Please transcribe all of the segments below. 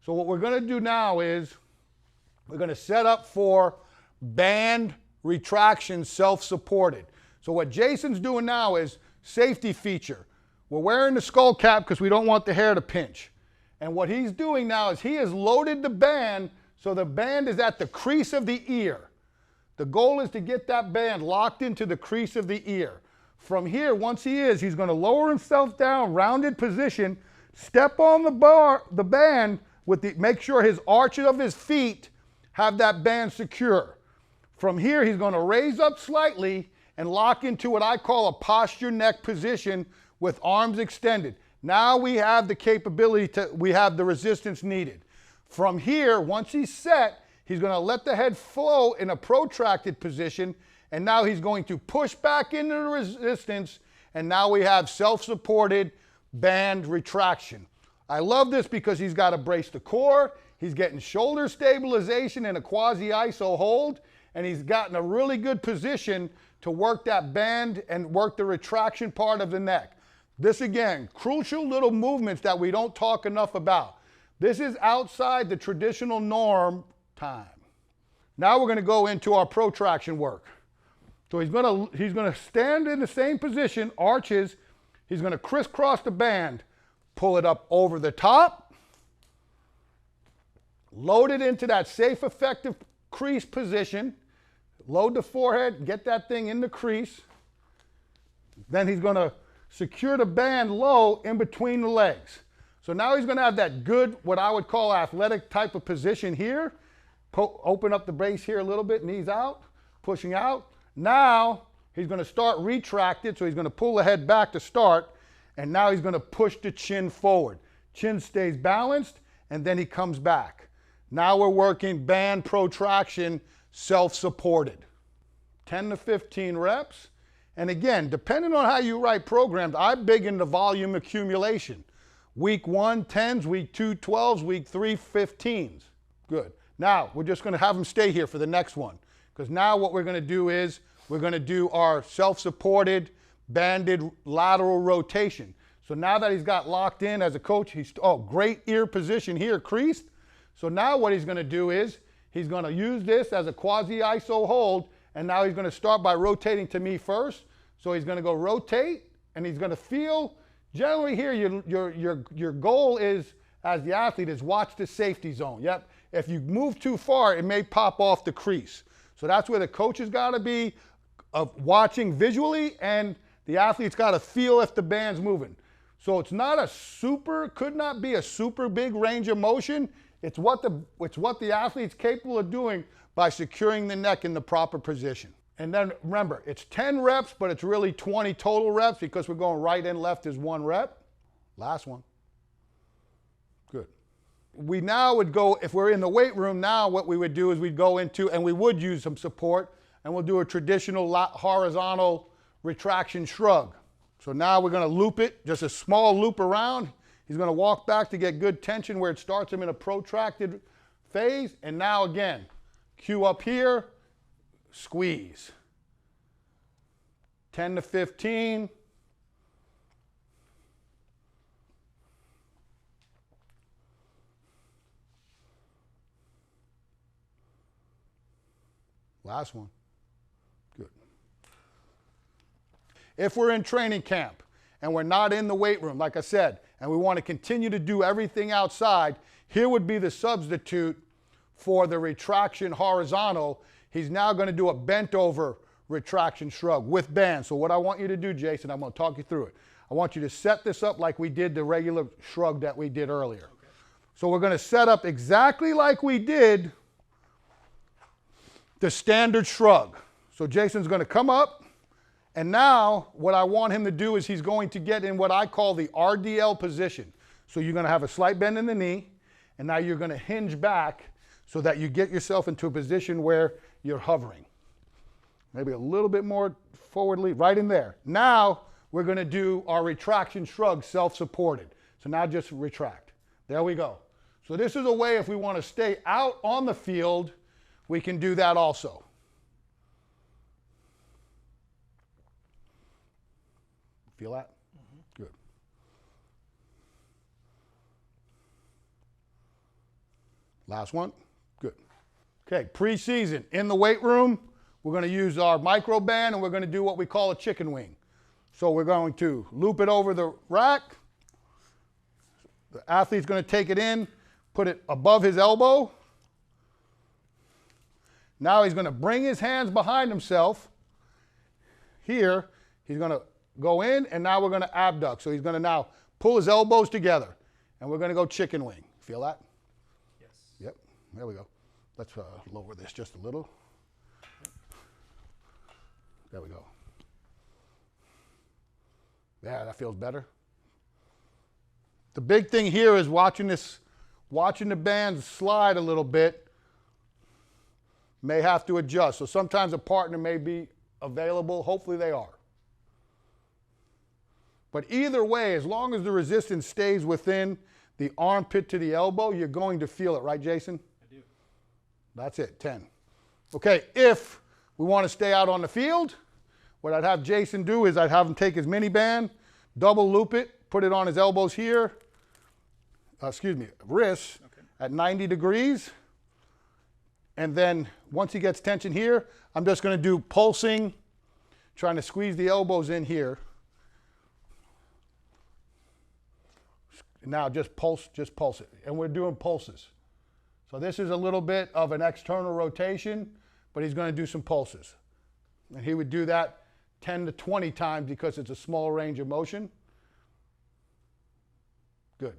So what we're going to do now is we're going to set up for band retraction self-supported. So what Jason's doing now is safety feature. We're wearing the skull cap because we don't want the hair to pinch. And what he's doing now is he has loaded the band so the band is at the crease of the ear. The goal is to get that band locked into the crease of the ear. From here, once he's going to lower himself down, rounded position, step on the band with make sure his arches of his feet have that band secure. From here, he's going to raise up slightly and lock into what I call a posture neck position with arms extended. Now we have the capability we have the resistance needed. From here, once he's set, he's going to let the head flow in a protracted position, and now he's going to push back into the resistance, and now we have self-supported band retraction. I love this because he's got to brace the core, he's getting shoulder stabilization in a quasi-iso hold, and he's gotten a really good position to work that band and work the retraction part of the neck. This again, crucial little movements that we don't talk enough about. This is outside the traditional norm time. Now we're going to go into our protraction work. So he's going to stand in the same position, arches. He's going to crisscross the band, pull it up over the top, load it into that safe, effective crease position, load the forehead, get that thing in the crease. Then he's going to secure the band low in between the legs. So now he's going to have that good, what I would call athletic type of position here. Open up the base here a little bit, knees out, pushing out. Now he's going to start retracted, so he's going to pull the head back to start, and now he's going to push the chin forward. Chin stays balanced, and then he comes back. Now we're working band protraction, self-supported. 10 to 15 reps. And again, depending on how you write programs, I'm big into volume accumulation. Week 1, 10s, week 2, 12s, week 3, 15s. Good. Now, we're just going to have them stay here for the next one. Because now what we're going to do is, we're going to do our self-supported, banded lateral rotation. So now that he's got locked in as a coach, great ear position here, creased. So now what he's going to do is, he's going to use this as a quasi-iso hold, and now he's going to start by rotating to me first. So he's going to go rotate, and he's going to feel, generally here, your goal is, as the athlete, is watch the safety zone. Yep. If you move too far, it may pop off the crease. So that's where the coach has got to be watching visually, and the athlete's got to feel if the band's moving. So it's not a could not be a super big range of motion. It's what the athlete's capable of doing by securing the neck in the proper position. And then remember, it's 10 reps, but it's really 20 total reps because we're going right and left is 1 rep. Last one. Good. We now would go, if we're in the weight room now, what we would do is we'd go into, and we would use some support, and we'll do a traditional horizontal retraction shrug. So now we're going to loop it, just a small loop around. He's going to walk back to get good tension where it starts him in a protracted phase. And now again, cue up here, squeeze. 10 to 15. Last one. Good. If we're in training camp and we're not in the weight room, like I said, and we want to continue to do everything outside, here would be the substitute for the retraction horizontal. He's now going to do a bent over retraction shrug with band. So what I want you to do, Jason, I'm going to talk you through it. I want you to set this up like we did the regular shrug that we did earlier. Okay. So we're going to set up exactly like we did the standard shrug. So Jason's going to come up, and now what I want him to do is he's going to get in what I call the RDL position. So you're going to have a slight bend in the knee, and now you're going to hinge back so that you get yourself into a position where you're hovering. Maybe a little bit more forwardly, right in there. Now we're going to do our retraction shrug self-supported. So now just retract. There we go. So this is a way, if we want to stay out on the field, we can do that also. Feel that? Mm-hmm. Good. Last one. Good. Okay, preseason. In the weight room, we're going to use our micro band and we're going to do what we call a chicken wing. So we're going to loop it over the rack. The athlete's going to take it in, put it above his elbow. Now he's going to bring his hands behind himself. Here, he's going to go in, and now we're going to abduct. So he's going to now pull his elbows together, and we're going to go chicken wing. Feel that? Yes. Yep. There we go. Let's lower this just a little. There we go. Yeah, that feels better. The big thing here is watching the band slide a little bit. May have to adjust. So sometimes a partner may be available. Hopefully they are. But either way, as long as the resistance stays within the armpit to the elbow, you're going to feel it, right, Jason? I do. That's it, 10. Okay, if we want to stay out on the field, what I'd have Jason do is I'd have him take his mini band, double loop it, put it on his elbows here, wrists at 90 degrees. And then once he gets tension here, I'm just going to do pulsing, trying to squeeze the elbows in here. Now just pulse it. And we're doing pulses. So this is a little bit of an external rotation, but he's going to do some pulses. And he would do that 10 to 20 times because it's a small range of motion. Good.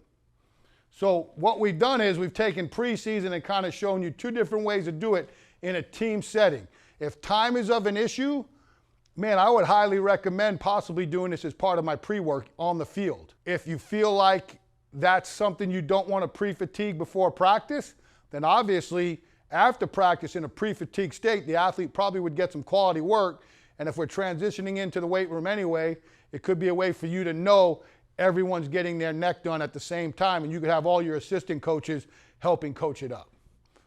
So what we've done is we've taken preseason and kind of shown you two different ways to do it in a team setting. If time is of an issue, man, I would highly recommend possibly doing this as part of my pre-work on the field. If you feel like that's something you don't want to pre-fatigue before practice, then obviously after practice in a pre-fatigue state, the athlete probably would get some quality work. And if we're transitioning into the weight room anyway, it could be a way for you to know everyone's getting their neck done at the same time, and you could have all your assistant coaches helping coach it up.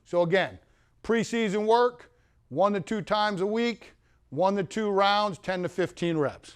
So again, preseason work, 1 to 2 times a week, 1 to 2 rounds, 10 to 15 reps.